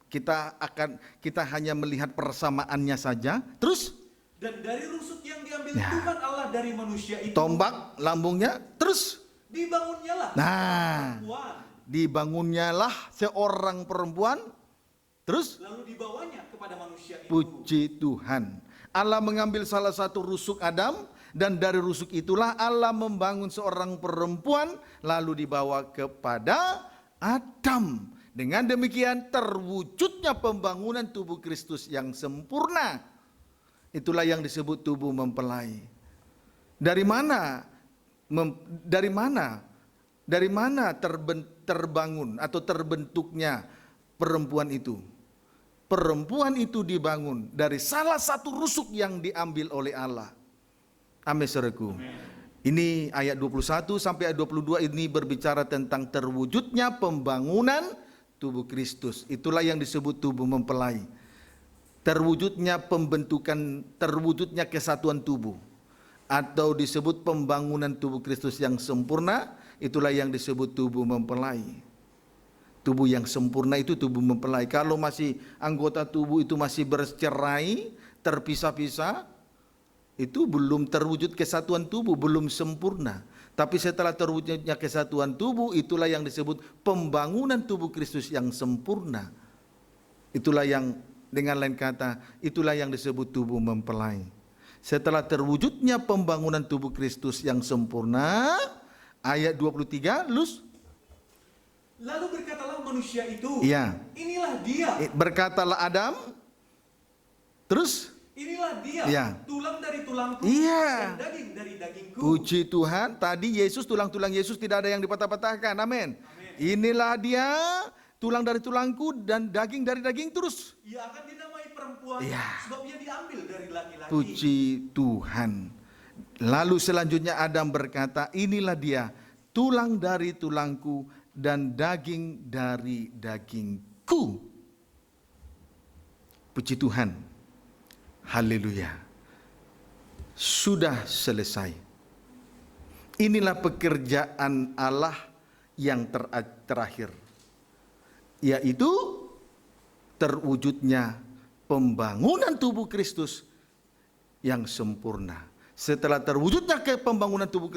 Kita hanya melihat persamaannya saja. Terus Dan dari rusuk yang diambil Ya. Tuhan Allah dari manusia itu, tombak lambungnya, terus dibangunnyalah perempuan, dibangunnyalah seorang perempuan. Terus lalu dibawanya kepada manusia itu. puji Tuhan. Allah mengambil salah satu rusuk Adam, dan dari rusuk itulah Allah membangun seorang perempuan, lalu dibawa kepada Adam. Dengan demikian terwujudnya pembangunan tubuh Kristus yang sempurna. Itulah yang disebut tubuh mempelai. Dari mana terbangun atau terbentuknya perempuan itu? Perempuan itu dibangun dari salah satu rusuk yang diambil oleh Allah. Amin, saudaraku. Ini ayat 21 sampai ayat 22 ini berbicara tentang terwujudnya pembangunan tubuh Kristus. Itulah yang disebut tubuh mempelai. Terwujudnya pembentukan, terwujudnya kesatuan tubuh. atau disebut pembangunan tubuh Kristus yang sempurna, itulah yang disebut tubuh mempelai. Tubuh yang sempurna itu tubuh mempelai. Kalau masih anggota tubuh itu masih bercerai, terpisah-pisah, itu belum terwujud kesatuan tubuh, belum sempurna. Tapi setelah terwujudnya kesatuan tubuh, itulah yang disebut pembangunan tubuh Kristus yang sempurna. Itulah yang, dengan lain kata, itulah yang disebut tubuh mempelai. Setelah terwujudnya pembangunan tubuh Kristus yang sempurna, ayat 23, Lus. Lalu berkatalah manusia itu, Iya. inilah dia. Berkatalah Adam, terus? Inilah dia, Iya. tulang dari tulangku, Iya. dan daging dari dagingku. Puji Tuhan, tadi Yesus, tulang-tulang Yesus tidak ada yang dipatah-patahkan, amin. Inilah dia, tulang dari tulangku dan daging dari daging, terus. Ia akan dinamai perempuan, Iya. sebab ia diambil dari laki-laki. Puji Tuhan. Lalu selanjutnya Adam berkata, inilah dia, tulang dari tulangku dan daging dari dagingku. Puji Tuhan. Haleluya. Sudah selesai. Inilah pekerjaan Allah yang terakhir, yaitu terwujudnya pembangunan tubuh Kristus yang sempurna. Setelah terwujudnya pembangunan tubuh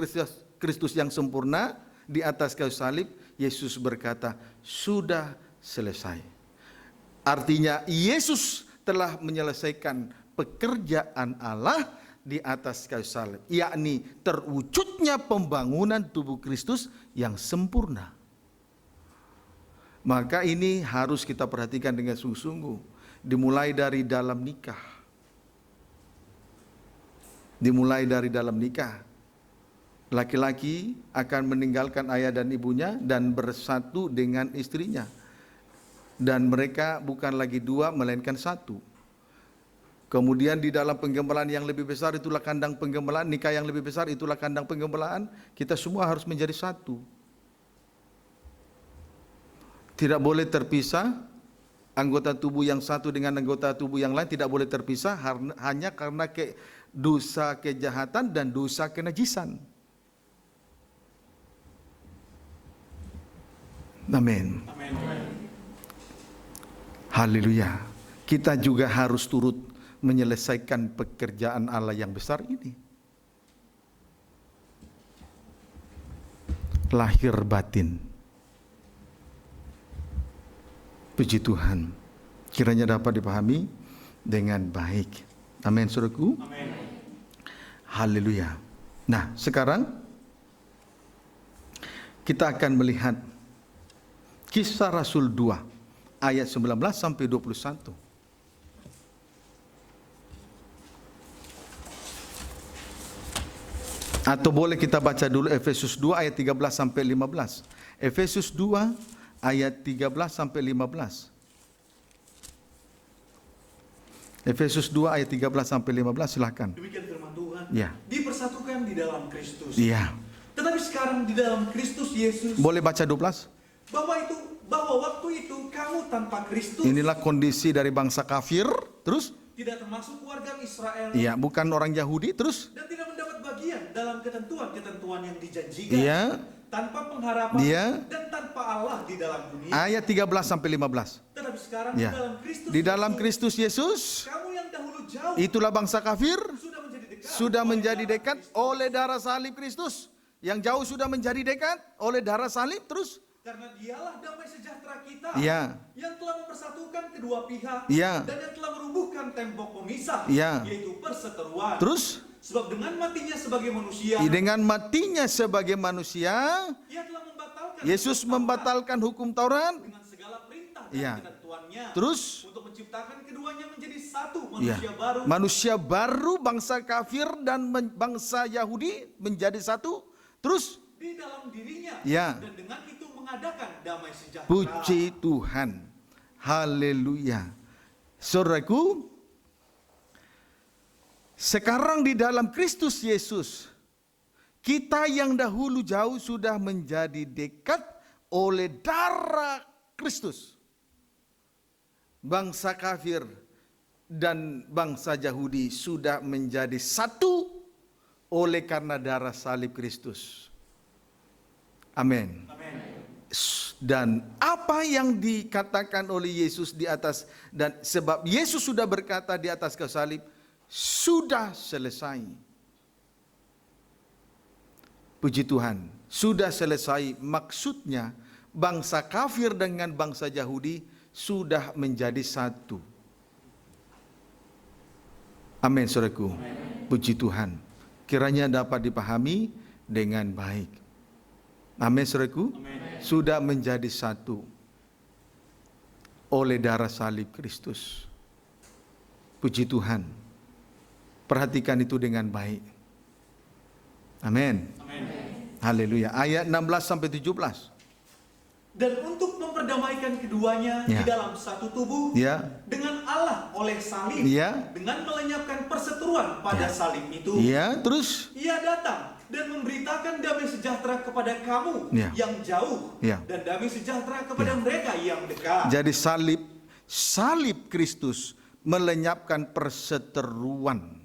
Kristus yang sempurna di atas kayu salib, Yesus berkata, sudah selesai. Artinya Yesus telah menyelesaikan pekerjaan Allah di atas kayu salib, yakni terwujudnya pembangunan tubuh Kristus yang sempurna. Maka ini harus kita perhatikan dengan sungguh-sungguh, dimulai dari dalam nikah. Dimulai dari dalam nikah. Laki-laki akan meninggalkan ayah dan ibunya dan bersatu dengan istrinya. Dan mereka bukan lagi dua, melainkan satu. Kemudian di dalam penggembalaan yang lebih besar, itulah kandang penggembalaan. Nikah yang lebih besar, itulah kandang penggembalaan. Kita semua harus menjadi satu. Tidak boleh terpisah. Anggota tubuh yang satu dengan anggota tubuh yang lain tidak boleh terpisah hanya karena dosa kejahatan dan dosa kenajisan. Amin. Haleluya. Kita juga harus turut menyelesaikan pekerjaan Allah yang besar ini. Lahir batin. Puji Tuhan. Kiranya dapat dipahami dengan baik. Amin, saudaraku. Amin. Haleluya. Nah, sekarang kita akan melihat Kisah Rasul 2 ayat 19 sampai 21. Atau boleh kita baca dulu Efesus 2 ayat 13 sampai 15. Efesus 2 ayat 13 sampai 15. Efesus 2 ayat 13 sampai 15, silakan. Demikian firman Tuhan. Ya. Dipersatukan di dalam Kristus. Iya. Tetapi sekarang di dalam Kristus Yesus, Boleh baca 12? bahwa waktu itu kamu tanpa Kristus, Inilah kondisi dari bangsa kafir, terus? tidak termasuk keluarga Israel, Iya, bukan orang Yahudi, terus? dan tidak mendapat bagian dalam ketentuan-ketentuan yang dijanjikan, Iya. tanpa pengharapan, Iya. dan tanpa Allah di dalam dunia. Ayat 13 sampai 15. Tetapi sekarang Ya. di dalam Kristus, Di dalam Yesus, Kristus Yesus, kamu yang dahulu jauh itulah bangsa kafir sudah menjadi dekat oleh darah salib Kristus. Yang jauh sudah menjadi dekat oleh darah salib, terus? karena dialah damai sejahtera kita, Iya. yang telah mempersatukan kedua pihak, Iya. dan yang telah merubuhkan tembok pemisah, Iya. yaitu perseteruan. Terus? Sebab dengan matinya sebagai manusia, Dengan matinya sebagai manusia, ia telah membatalkan Yesus hukum Taurat membatalkan hukum Taurat. dengan segala perintah dan Iya. ketentuannya, Terus? untuk menciptakan keduanya menjadi satu Ya. manusia baru, Manusia baru, bangsa kafir dan bangsa Yahudi menjadi satu. Terus? di dalam dirinya, Ya. dan dengan itu mengadakan damai sejahtera. Puji Tuhan. Haleluya. Saudaraku, sekarang di dalam Kristus Yesus, kita yang dahulu jauh sudah menjadi dekat oleh darah Kristus. Bangsa kafir dan bangsa Yahudi sudah menjadi satu oleh karena darah salib Kristus. Amin. Dan apa yang dikatakan oleh Yesus di atas, dan sebab Yesus sudah berkata di atas kayu salib, sudah selesai. Puji Tuhan, sudah selesai. Maksudnya bangsa kafir dengan bangsa Yahudi sudah menjadi satu. Amin, saudaraku. Puji Tuhan. Kiranya dapat dipahami dengan baik. Amin, saudaraku. Sudah menjadi satu oleh darah salib Kristus. Puji Tuhan. Perhatikan itu dengan baik. Amin. Haleluya. Ayat 16 sampai 17. Dan untuk memperdamaikan keduanya di dalam satu tubuh dengan Allah oleh salib, dengan melenyapkan perseteruan pada salib itu. Terus Ia datang dan memberitakan damai sejahtera kepada kamu yang jauh, dan damai sejahtera kepada mereka yang dekat. Jadi salib Kristus melenyapkan perseteruan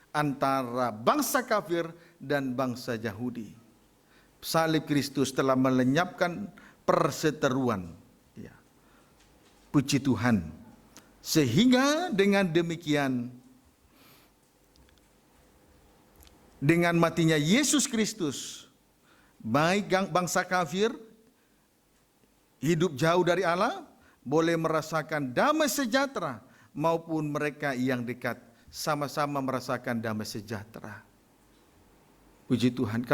antara bangsa kafir dan bangsa Yahudi. Salib Kristus telah melenyapkan perseteruan. Puji Tuhan. Sehingga dengan demikian, dengan matinya Yesus Kristus, baik bangsa kafir hidup jauh dari Allah boleh merasakan damai sejahtera, maupun mereka yang dekat sama-sama merasakan damai sejahtera. Puji Tuhan.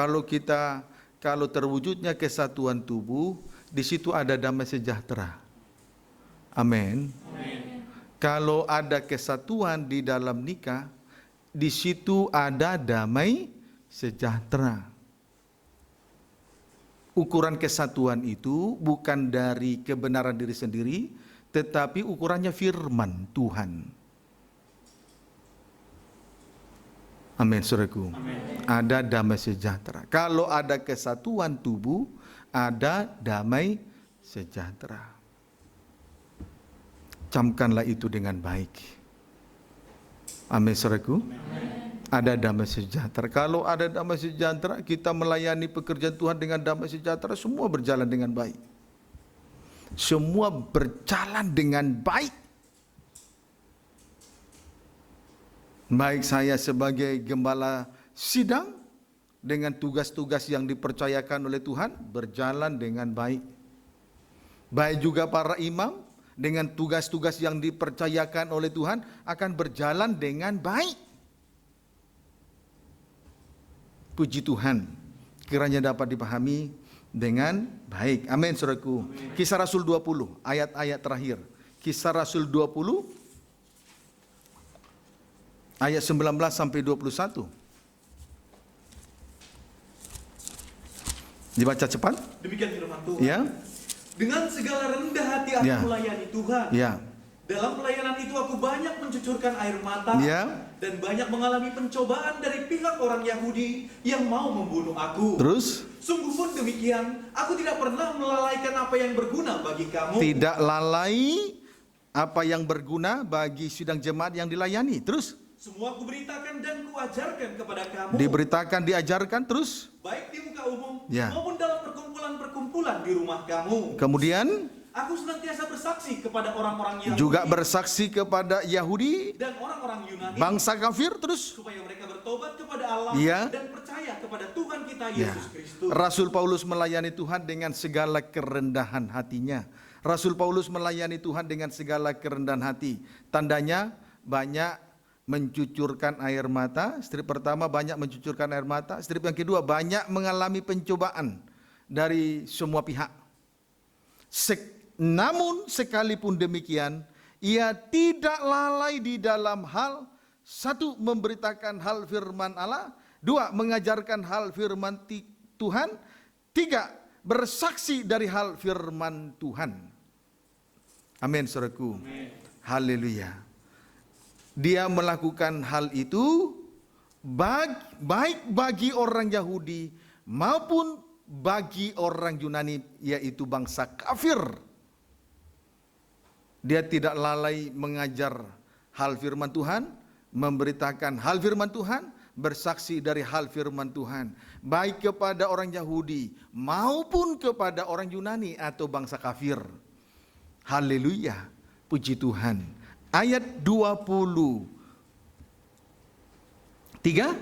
Kalau terwujudnya kesatuan tubuh, di situ ada damai sejahtera. Amin. Kalau ada kesatuan di dalam nikah, di situ ada damai sejahtera. Ukuran kesatuan itu bukan dari kebenaran diri sendiri, tetapi ukurannya firman Tuhan. Amin, saudaraku. Ada damai sejahtera. Kalau ada kesatuan tubuh, ada damai sejahtera. Camkanlah itu dengan baik. Amin, saudaraku. Ada damai sejahtera. Kalau ada damai sejahtera, kita melayani pekerjaan Tuhan dengan damai sejahtera, semua berjalan dengan baik. Semua berjalan dengan baik. Baik saya sebagai gembala sidang dengan tugas-tugas yang dipercayakan oleh Tuhan berjalan dengan baik. Baik juga para imam dengan tugas-tugas yang dipercayakan oleh Tuhan akan berjalan dengan baik. Puji Tuhan, kiranya dapat dipahami dengan baik. Amin, saudaraku. Kisah Rasul 20, ayat-ayat terakhir. Kisah Rasul 20 ayat 19 sampai 21. Dibaca cepat. Demikian firman Tuhan. Ya. Dengan segala rendah hati aku melayani Tuhan. Ya. Dalam pelayanan itu aku banyak mencucurkan air mata dan banyak mengalami pencobaan dari pihak orang Yahudi yang mau membunuh aku. Terus? Sungguh pun demikian, aku tidak pernah melalaikan apa yang berguna bagi kamu. Tidak lalai apa yang berguna bagi sidang jemaat yang dilayani. Terus? Semua kuberitakan dan kuajarkan kepada kamu. Diberitakan, diajarkan, terus? Baik di muka umum maupun dalam perkumpulan-perkumpulan di rumah kamu. Kemudian? Aku senantiasa bersaksi kepada orang-orang Yahudi. Juga bersaksi kepada Yahudi. Dan orang-orang Yunani. Bangsa kafir, terus? Supaya mereka bertobat kepada Allah dan percaya kepada Tuhan kita Yesus Kristus. Rasul Paulus melayani Tuhan dengan segala kerendahan hatinya. Rasul Paulus melayani Tuhan dengan segala kerendahan hati. Tandanya banyak mencucurkan air mata. Strip pertama banyak mencucurkan air mata. Strip yang kedua banyak mengalami pencobaan dari semua pihak. Namun sekalipun demikian, ia tidak lalai di dalam hal, satu, memberitakan hal firman Allah, dua, mengajarkan hal firman Tuhan, tiga, bersaksi dari hal firman Tuhan. Amin, saudaraku. Haleluya. Dia melakukan hal itu baik bagi orang Yahudi maupun bagi orang Yunani, yaitu bangsa kafir. Dia tidak lalai mengajar hal firman Tuhan, memberitakan hal firman Tuhan, bersaksi dari hal firman Tuhan, baik kepada orang Yahudi maupun kepada orang Yunani atau bangsa kafir. Haleluya, puji Tuhan. Ayat 23.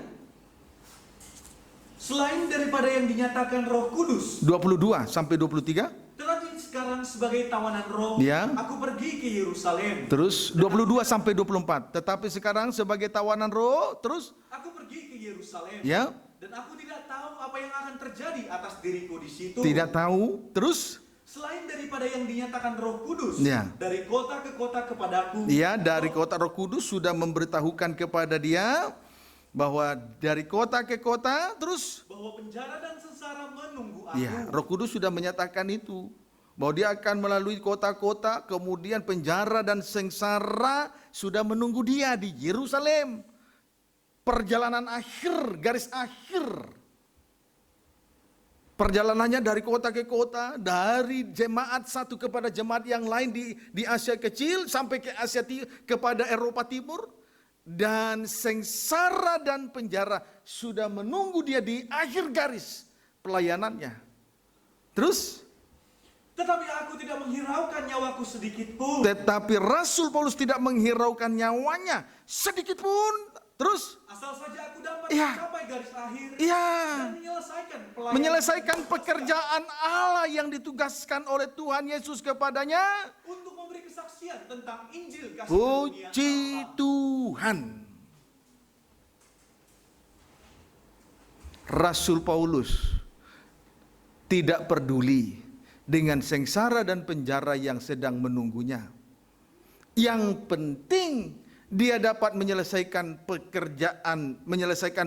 Selain daripada yang dinyatakan Roh Kudus, 22 sampai 23. tetapi sekarang sebagai tawanan roh, Ya. aku pergi ke Yerusalem. Terus 22 sampai 24. Tetapi sekarang sebagai tawanan roh, terus Aku pergi ke Yerusalem. ya, Dan aku tidak tahu apa yang akan terjadi atas diriku di situ. tidak tahu. Terus Selain daripada yang dinyatakan Roh Kudus, Ya. dari kota ke kota kepadaku. ya, dari kota Roh Kudus sudah memberitahukan kepada dia bahwa dari kota ke kota, terus Bahwa penjara dan sengsara menunggu aku. ya, Roh Kudus sudah menyatakan itu, bahwa dia akan melalui kota-kota, kemudian penjara dan sengsara sudah menunggu dia di Yerusalem. Perjalanan akhir, garis akhir. Perjalanannya dari kota ke kota, dari jemaat satu kepada jemaat yang lain di Asia Kecil sampai ke kepada Eropa Timur, dan sengsara dan penjara sudah menunggu dia di akhir garis pelayanannya. Terus, Tetapi aku tidak menghiraukan nyawaku sedikit pun. tetapi Rasul Paulus tidak menghiraukan nyawanya sedikit pun. Terus, Asal saja aku dapat Iya. mencapai garis akhir. iya, Dan menyelesaikan pelayanan. menyelesaikan pekerjaan Allah yang ditugaskan oleh Tuhan Yesus kepadanya. Untuk memberi kesaksian tentang Injil kasih karunia Puji Allah. Tuhan. Rasul Paulus tidak peduli dengan sengsara dan penjara yang sedang menunggunya. Yang penting dia dapat menyelesaikan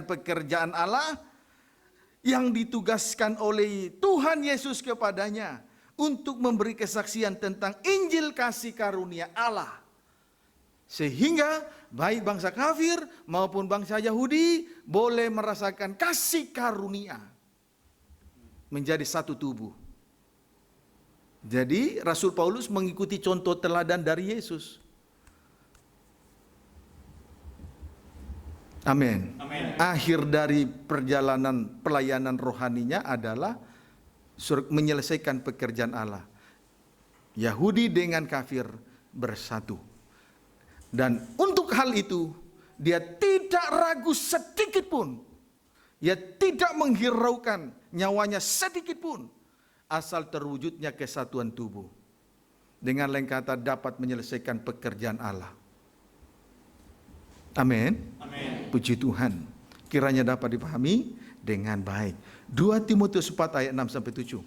pekerjaan Allah yang ditugaskan oleh Tuhan Yesus kepadanya untuk memberi kesaksian tentang Injil kasih karunia Allah. Sehingga baik bangsa kafir maupun bangsa Yahudi boleh merasakan kasih karunia menjadi satu tubuh. Jadi Rasul Paulus mengikuti contoh teladan dari Yesus. Amin. Amin. Akhir dari perjalanan pelayanan rohaninya adalah menyelesaikan pekerjaan Allah. Yahudi dengan kafir bersatu. Dan untuk hal itu dia tidak ragu sedikit pun. Dia tidak menghiraukan nyawanya sedikit pun. Asal terwujudnya kesatuan tubuh. Dengan lain kata dapat menyelesaikan pekerjaan Allah. Amin. Amin. Puji Tuhan. Kiranya dapat dipahami dengan baik. 2 Timotius 4 ayat 6 sampai 7.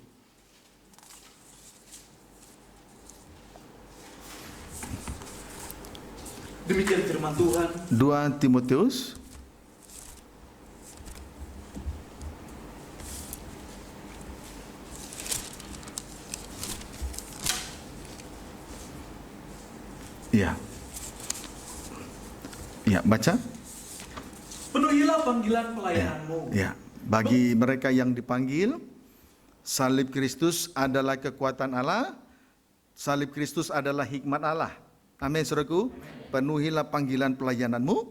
Demikian firman Tuhan. 2 Timotius Ya. Ya, baca. Penuhilah panggilan pelayananmu. Ya. Bagi mereka yang dipanggil, salib Kristus adalah kekuatan Allah, salib Kristus adalah hikmat Allah. Amin, saudaraku. Penuhilah panggilan pelayananmu.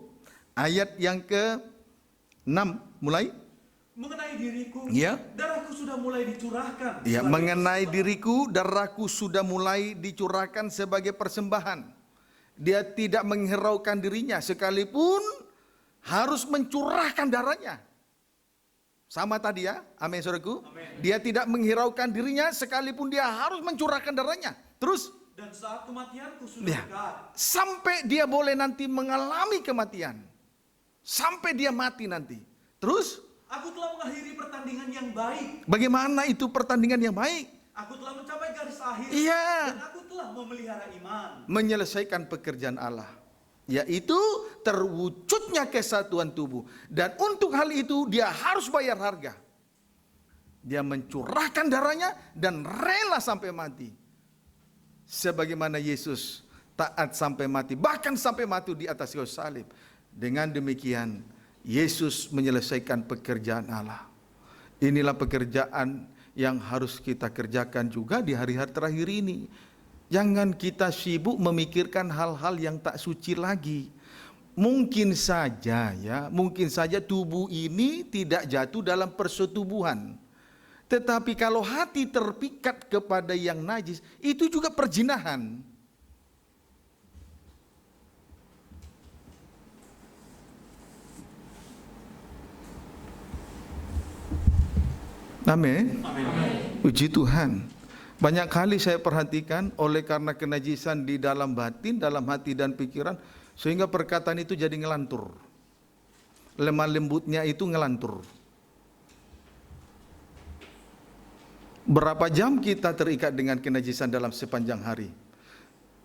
Ayat yang ke-6 mulai. Mengenai diriku, Ya. darahku sudah mulai dicurahkan. Ya, sebagai mengenai persembahan. diriku, darahku sudah mulai dicurahkan sebagai persembahan. Dia tidak menghiraukan dirinya sekalipun harus mencurahkan darahnya. Sama tadi ya, amin saudaraku. Amin. Dia tidak menghiraukan dirinya sekalipun dia harus mencurahkan darahnya. Terus Dan saat kematianku sudah Ya. dekat. sampai dia boleh nanti mengalami kematian. Sampai dia mati nanti. Terus Aku telah mengakhiri pertandingan yang baik. bagaimana itu pertandingan yang baik? Aku telah mencapai garis akhir. Iya. Dan aku telah memelihara iman. Menyelesaikan pekerjaan Allah, yaitu terwujudnya kesatuan tubuh. Dan untuk hal itu dia harus bayar harga. Dia mencurahkan darahnya dan rela sampai mati. Sebagaimana Yesus taat sampai mati, bahkan sampai mati di atas kayu salib. Dengan demikian Yesus menyelesaikan pekerjaan Allah. Inilah pekerjaan yang harus kita kerjakan juga di hari-hari terakhir ini. Jangan kita sibuk memikirkan hal-hal yang tak suci lagi. Mungkin saja mungkin saja tubuh ini tidak jatuh dalam persetubuhan. Tetapi kalau hati terpikat kepada yang najis, itu juga perzinahan. Amin. Puji Tuhan. Banyak kali saya perhatikan oleh karena kenajisan di dalam batin, dalam hati dan pikiran, sehingga perkataan itu jadi ngelantur. Lemah lembutnya itu ngelantur. Berapa jam kita terikat dengan kenajisan dalam sepanjang hari?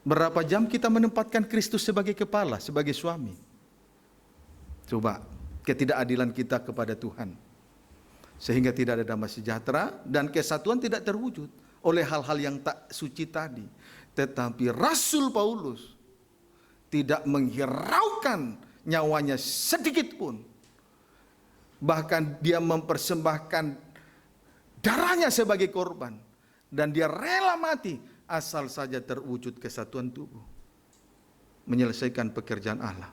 Berapa jam kita menempatkan Kristus sebagai kepala, sebagai suami? Coba, ketidakadilan kita kepada Tuhan. Sehingga tidak ada damai sejahtera dan kesatuan tidak terwujud oleh hal-hal yang tak suci tadi. Tetapi Rasul Paulus tidak menghiraukan nyawanya sedikit pun. Bahkan dia mempersembahkan darahnya sebagai korban. Dan dia rela mati asal saja terwujud kesatuan tubuh. Menyelesaikan pekerjaan Allah.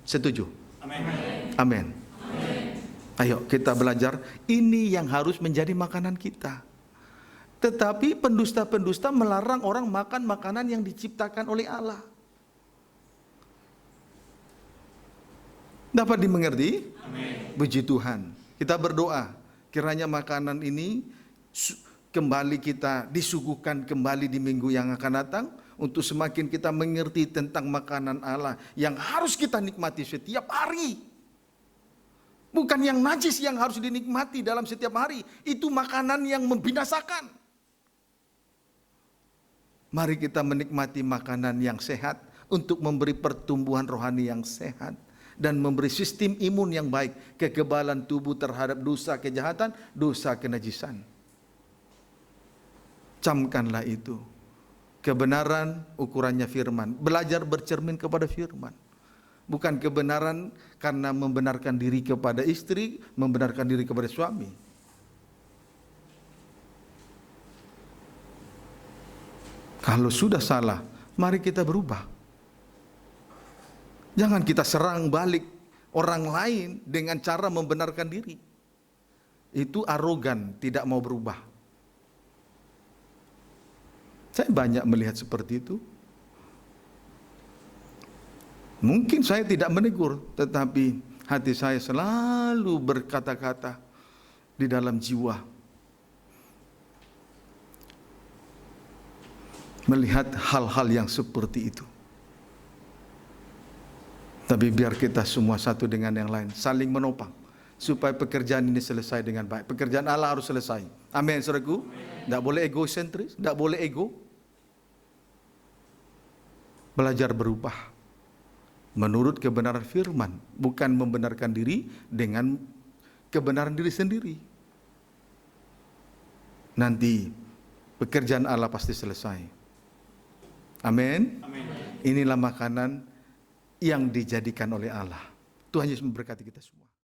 Setuju? Amin. Amin. Ayo kita belajar, ini yang harus menjadi makanan kita. Tetapi pendusta-pendusta melarang orang makan makanan yang diciptakan oleh Allah. Dapat dimengerti? Amin. Puji Tuhan. Kita berdoa, kiranya makanan ini kembali kita disuguhkan kembali di minggu yang akan datang, untuk semakin kita mengerti tentang makanan Allah yang harus kita nikmati setiap hari. Bukan yang najis yang harus dinikmati dalam setiap hari. Itu makanan yang membinasakan. Mari kita menikmati makanan yang sehat untuk memberi pertumbuhan rohani yang sehat. Dan memberi sistem imun yang baik. Kekebalan tubuh terhadap dosa kejahatan, dosa kenajisan. Camkanlah itu. Kebenaran ukurannya firman. Belajar bercermin kepada firman. Bukan kebenaran karena membenarkan diri kepada istri, membenarkan diri kepada suami. Kalau sudah salah, mari kita berubah. Jangan kita serang balik orang lain dengan cara membenarkan diri. Itu arogan, tidak mau berubah. Saya banyak melihat seperti itu. Mungkin saya tidak menegur, tetapi hati saya selalu berkata-kata di dalam jiwa. Melihat hal-hal yang seperti itu. Tapi biar kita semua satu dengan yang lain, saling menopang. Supaya pekerjaan ini selesai dengan baik. Pekerjaan Allah harus selesai. Amin, saudaraku. Tidak boleh egosentris, tidak boleh ego. Belajar berubah. Menurut kebenaran firman, bukan membenarkan diri dengan kebenaran diri sendiri. Nanti pekerjaan Allah pasti selesai. Amin. Inilah makanan yang dijadikan oleh Allah. Tuhan Yesus memberkati kita semua.